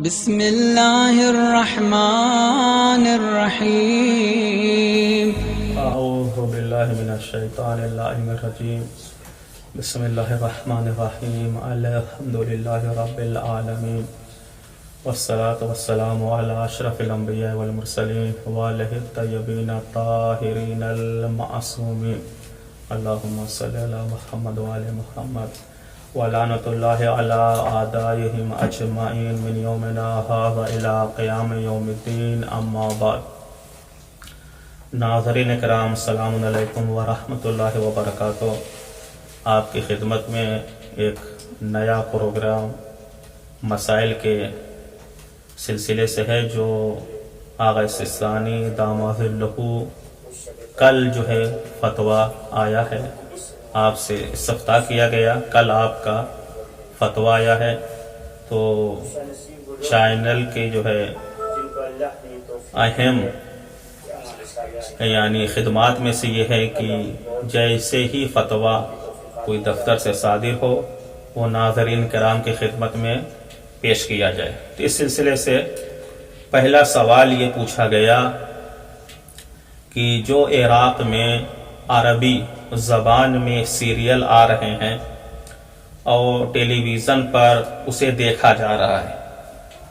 بسم اللہ الرحمن الرحیم اعوذ باللہ من الشیطان اللعین الرجیم بسم اللہ الرحمن الرحیم الحمدللہ رب العالمین والصلاة والسلام علی اشرف الانبیاء والمرسلین وآلہ الطیبین الطاہرین المعصومین اللہم صلی علی محمد وآل محمد ولعنت اللہ علی اعدائہم اجمعین من یومنا ھذا الی قیام یوم الدین اما بعد۔ ناظرین کرام السلام علیکم ورحمۃ اللہ وبرکاتہ۔ آپ کی خدمت میں ایک نیا پروگرام مسائل کے سلسلے سے ہے جو آغا سستانی داماد لہو کل جو ہے فتویٰ آیا ہے، آپ سے استفتاء کیا گیا، کل آپ کا فتویٰ آیا ہے، تو چینل کے جو ہے اہم خدمات میں سے یہ ہے کہ جیسے ہی فتویٰ کوئی دفتر سے صادر ہو وہ ناظرین کرام کی خدمت میں پیش کیا جائے۔ تو اس سلسلے سے پہلا سوال یہ پوچھا گیا کہ جو عراق میں عربی زبان میں سیریل آ رہے ہیں اور ٹیلی ویژن پر اسے دیکھا جا رہا ہے،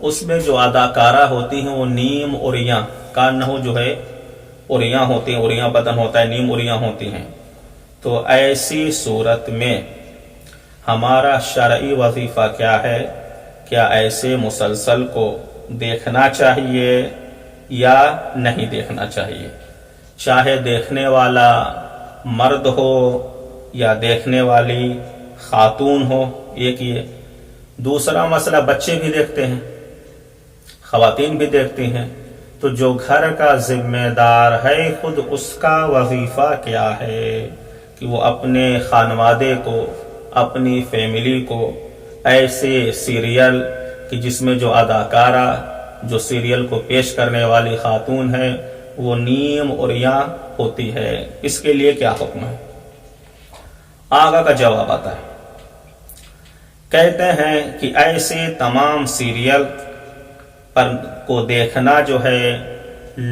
اس میں جو اداکارہ ہوتی ہیں وہ نیم اوریاں کانہو جو ہے اوریاں ہوتی ہیں، اوریاں بدن ہوتا ہے، نیم اوریاں ہوتی ہیں۔ تو ایسی صورت میں ہمارا شرعی وظیفہ کیا ہے؟ کیا ایسے مسلسل کو دیکھنا چاہیے یا نہیں دیکھنا چاہیے؟ چاہے دیکھنے والا مرد ہو یا دیکھنے والی خاتون ہو، ایک یہ۔ دوسرا مسئلہ بچے بھی دیکھتے ہیں، خواتین بھی دیکھتی ہیں، تو جو گھر کا ذمہ دار ہے خود اس کا وظیفہ کیا ہے کہ وہ اپنے خانوادے کو، اپنی فیملی کو ایسے سیریل کہ جس میں جو اداکارہ جو سیریل کو پیش کرنے والی خاتون ہے وہ نیم اوریاں ہوتی ہے، اس کے لیے کیا حکم ہے؟ آگا کا جواب آتا ہے، کہتے ہیں کہ ایسے تمام سیریل پر کو دیکھنا جو ہے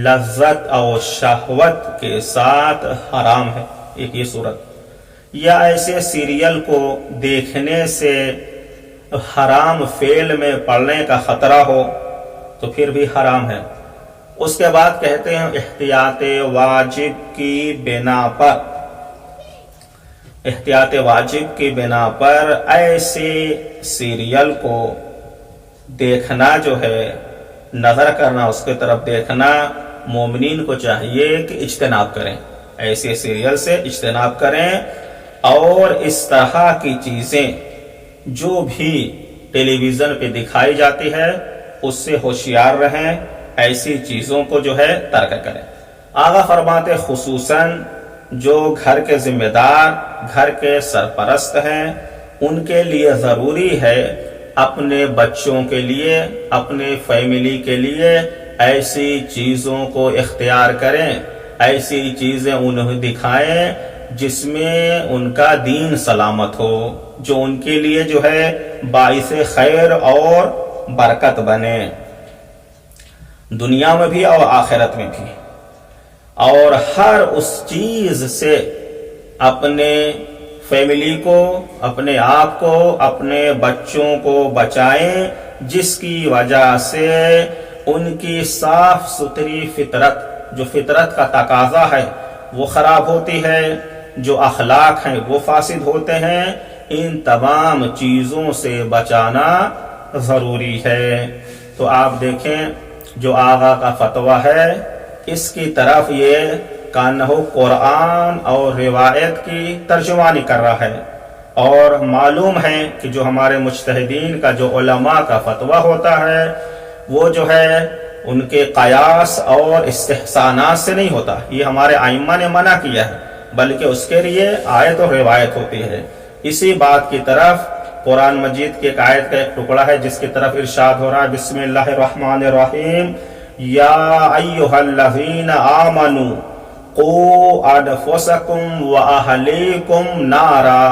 لذت اور شہوت کے ساتھ حرام ہے، ایک یہ صورت، یا ایسے سیریل کو دیکھنے سے حرام فعل میں پڑنے کا خطرہ ہو تو پھر بھی حرام ہے۔ اس کے بعد کہتے ہیں احتیاط واجب کی بنا پر ایسے سیریل کو دیکھنا جو ہے، نظر کرنا، اس کی طرف دیکھنا، مومنین کو چاہیے کہ اجتناب کریں، ایسے سیریل سے اجتناب کریں، اور اس طرح کی چیزیں جو بھی ٹیلی ویژن پہ دکھائی جاتی ہے اس سے ہوشیار رہیں، ایسی چیزوں کو جو ہے ترک کریں۔ آغا فرماتے خصوصاً جو گھر کے ذمہ دار، گھر کے سرپرست ہیں، ان کے لیے ضروری ہے اپنے بچوں کے لیے، اپنے فیملی کے لیے ایسی چیزوں کو اختیار کریں، ایسی چیزیں انہیں دکھائیں جس میں ان کا دین سلامت ہو، جو ان کے لیے جو ہے باعث خیر اور برکت بنے، دنیا میں بھی اور آخرت میں بھی۔ اور ہر اس چیز سے اپنے فیملی کو، اپنے آپ کو، اپنے بچوں کو بچائیں جس کی وجہ سے ان کی صاف ستھری فطرت، جو فطرت کا تقاضا ہے وہ خراب ہوتی ہے، جو اخلاق ہیں وہ فاسد ہوتے ہیں۔ ان تمام چیزوں سے بچانا ضروری ہے۔ تو آپ دیکھیں جو آغا کا فتویٰ ہے اس کی طرف یہ کانہو قرآن اور روایت کی ترجمانی کر رہا ہے، اور معلوم ہے کہ جو ہمارے مجتہدین کا، جو علماء کا فتویٰ ہوتا ہے وہ جو ہے ان کے قیاس اور استحسانات سے نہیں ہوتا، یہ ہمارے ائمہ نے منع کیا ہے، بلکہ اس کے لیے آیت اور روایت ہوتی ہے۔ اسی بات کی طرف قرآن مجید کی ایک آیت کا ایک ٹکڑا ہے جس کی طرف ارشاد ہو رہا ہے، بسم اللہ الرحمن الرحیم، یا ایھا الذین آمنوا قوا انفسکم واہلیکم نارا،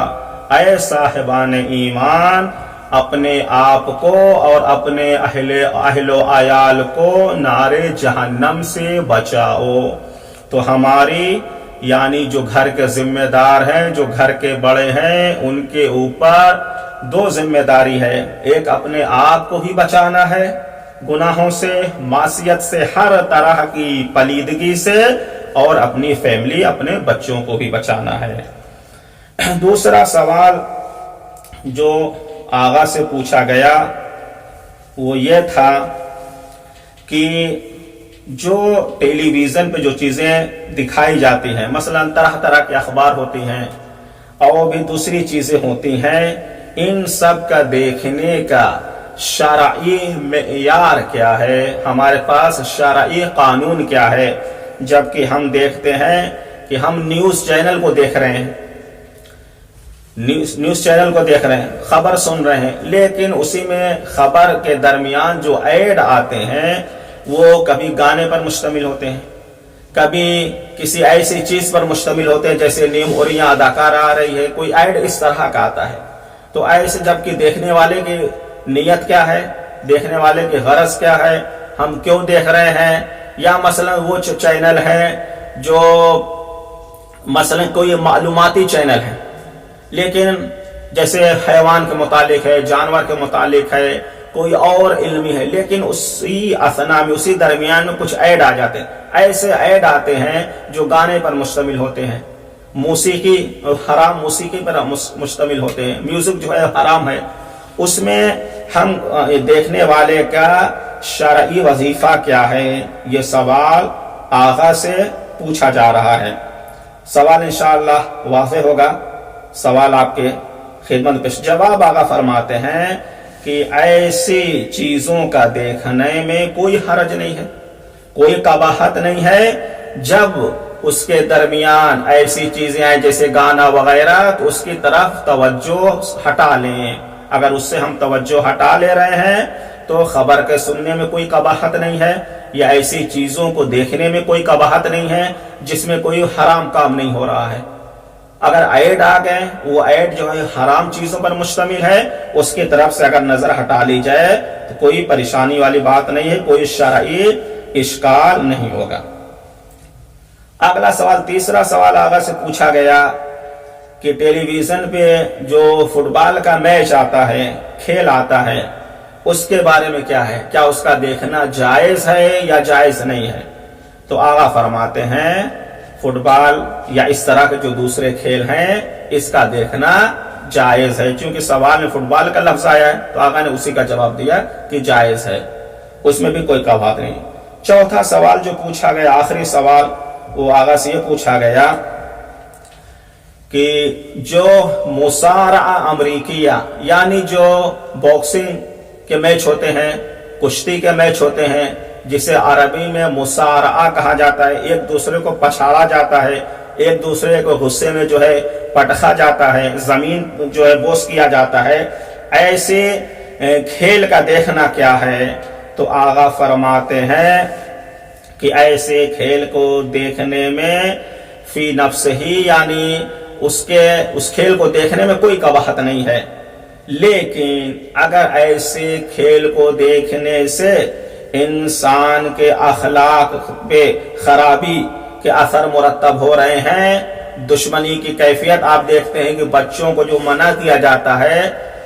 اے صاحبان ایمان اپنے آپ کو اور اپنے اہل و عیال کو نار جہنم سے بچاؤ۔ تو ہماری یعنی جو گھر کے ذمہ دار ہیں، جو گھر کے بڑے ہیں، ان کے اوپر دو ذمہ داری ہے۔ ایک اپنے آپ کو بھی بچانا ہے گناہوں سے، معصیت سے، ہر طرح کی پلیدگی سے، اور اپنی فیملی، اپنے بچوں کو بھی بچانا ہے۔ دوسرا سوال جو آغا سے پوچھا گیا وہ یہ تھا کہ جو ٹیلی ویژن پہ جو چیزیں دکھائی جاتی ہیں، مثلا طرح طرح کے اخبار ہوتی ہیں اور بھی دوسری چیزیں ہوتی ہیں، ان سب کا دیکھنے کا شرعی معیار کیا ہے؟ ہمارے پاس شرعی قانون کیا ہے؟ جبکہ ہم دیکھتے ہیں کہ ہم نیوز چینل کو دیکھ رہے ہیں، نیوز چینل کو دیکھ رہے ہیں، خبر سن رہے ہیں، لیکن اسی میں خبر کے درمیان جو ایڈ آتے ہیں وہ کبھی گانے پر مشتمل ہوتے ہیں، کبھی کسی ایسی چیز پر مشتمل ہوتے ہیں جیسے نیم اوریاں اداکار آ رہی ہے، کوئی ایڈ اس طرح کا آتا ہے۔ تو ایسے جبکہ دیکھنے والے کی نیت کیا ہے، دیکھنے والے کی غرض کیا ہے، ہم کیوں دیکھ رہے ہیں؟ یا مثلا وہ چینل ہے جو مثلا کوئی معلوماتی چینل ہے، لیکن جیسے حیوان کے متعلق ہے، جانور کے متعلق ہے، کوئی اور علمی ہے، لیکن اسی اثنا میں، اسی درمیان میں کچھ ایڈ آ جاتے ہیں۔ ایسے ایڈ آتے ہیں جو گانے پر مشتمل ہوتے ہیں، موسیقی، حرام موسیقی پر مشتمل ہوتے ہیں، میوزک جو ہے حرام ہے۔ اس میں ہم دیکھنے والے کا شرعی وظیفہ کیا ہے؟ یہ سوال آغا سے پوچھا جا رہا ہے۔ سوال انشاءاللہ واضح ہوگا، سوال آپ کے خدمت پیش۔ جواب آغا فرماتے ہیں کہ ایسی چیزوں کا دیکھنے میں کوئی حرج نہیں ہے، کوئی قباحت نہیں ہے، جب اس کے درمیان ایسی چیزیں آئیں جیسے گانا وغیرہ، تو اس کی طرف توجہ ہٹا لیں۔ اگر اس سے ہم توجہ ہٹا لے رہے ہیں تو خبر کے سننے میں کوئی قباحت نہیں ہے، یا ایسی چیزوں کو دیکھنے میں کوئی قباحت نہیں ہے جس میں کوئی حرام کام نہیں ہو رہا ہے۔ اگر ایڈ آ گئے، وہ ایڈ جو ہے حرام چیزوں پر مشتمل ہے، اس کی طرف سے اگر نظر ہٹا لی جائے تو کوئی پریشانی والی بات نہیں ہے، کوئی شرعی اشکال نہیں ہوگا۔ اگلا سوال، تیسرا سوال آغا سے پوچھا گیا کہ ٹیلی ویژن پہ جو فٹ بال کا میچ آتا ہے، کھیل آتا ہے، اس کے بارے میں کیا ہے؟ کیا اس کا دیکھنا جائز ہے یا جائز نہیں ہے؟ تو آغا فرماتے ہیں فٹ بال یا اس طرح کے جو دوسرے کھیل ہیں، اس کا دیکھنا جائز ہے۔ چونکہ سوال میں فٹ بال کا لفظ آیا ہے تو آقا نے اسی کا جواب دیا کہ جائز ہے، اس میں بھی کوئی قباحت نہیں۔ چوتھا سوال جو پوچھا گیا، آخری سوال، وہ آقا سے یہ پوچھا گیا کہ جو مصارعہ امریکیہ، یعنی جو باکسنگ کے میچ ہوتے ہیں، کشتی کے میچ ہوتے ہیں، جسے عربی میں مصارعہ کہا جاتا ہے، ایک دوسرے کو پچھاڑا جاتا ہے، ایک دوسرے کو غصے میں جو ہے پٹخا جاتا ہے، زمین جو ہے بوس کیا جاتا ہے، ایسے کھیل کا دیکھنا کیا ہے؟ تو آغا فرماتے ہیں کہ ایسے کھیل کو دیکھنے میں فی نفس ہی، یعنی اس کھیل کو دیکھنے میں کوئی قباحت نہیں ہے، لیکن اگر ایسے کھیل کو دیکھنے سے انسان کے اخلاق پہ خرابی کے اثر مرتب ہو رہے ہیں، دشمنی کی کیفیت آپ دیکھتے ہیں کہ بچوں کو جو منع کیا جاتا ہے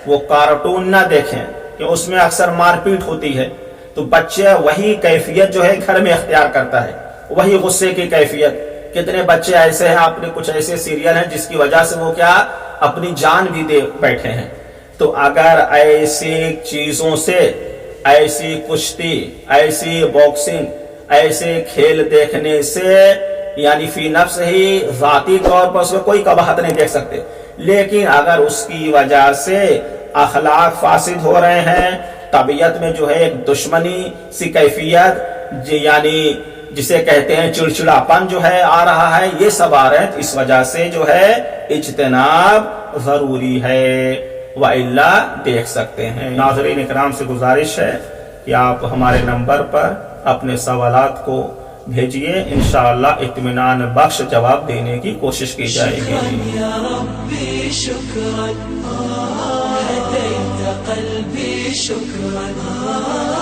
وہ کارٹون نہ دیکھیں کہ اس میں اکثر مار پیٹ ہوتی ہے، تو بچے وہی کیفیت جو ہے گھر میں اختیار کرتا ہے، وہی غصے کی کیفیت۔ کتنے بچے ایسے ہیں، آپ نے کچھ ایسے سیریل ہیں جس کی وجہ سے وہ کیا اپنی جان بھی دے بیٹھے ہیں۔ تو اگر ایسی چیزوں سے، ایسی کشتی، ایسی باکسنگ، ایسے کھیل دیکھنے سے، یعنی فی نفس ہی ذاتی طور پر اس میں کوئی قباحت نہیں دیکھ سکتے، لیکن اگر اس کی وجہ سے اخلاق فاسد ہو رہے ہیں، طبیعت میں جو ہے ایک دشمنی سی کیفیت، یعنی جسے کہتے ہیں چڑچڑاپن جو ہے آ رہا ہے، یہ سب آ رہے ہیں، اس وجہ سے جو ہے اجتناب ضروری ہے، وَإِلَّا دیکھ سکتے ہیں۔ ناظرین اکرام سے گزارش ہے کہ آپ ہمارے نمبر پر اپنے سوالات کو بھیجئے، انشاءاللہ اطمینان بخش جواب دینے کی کوشش کی جائے گی۔ شکر ادا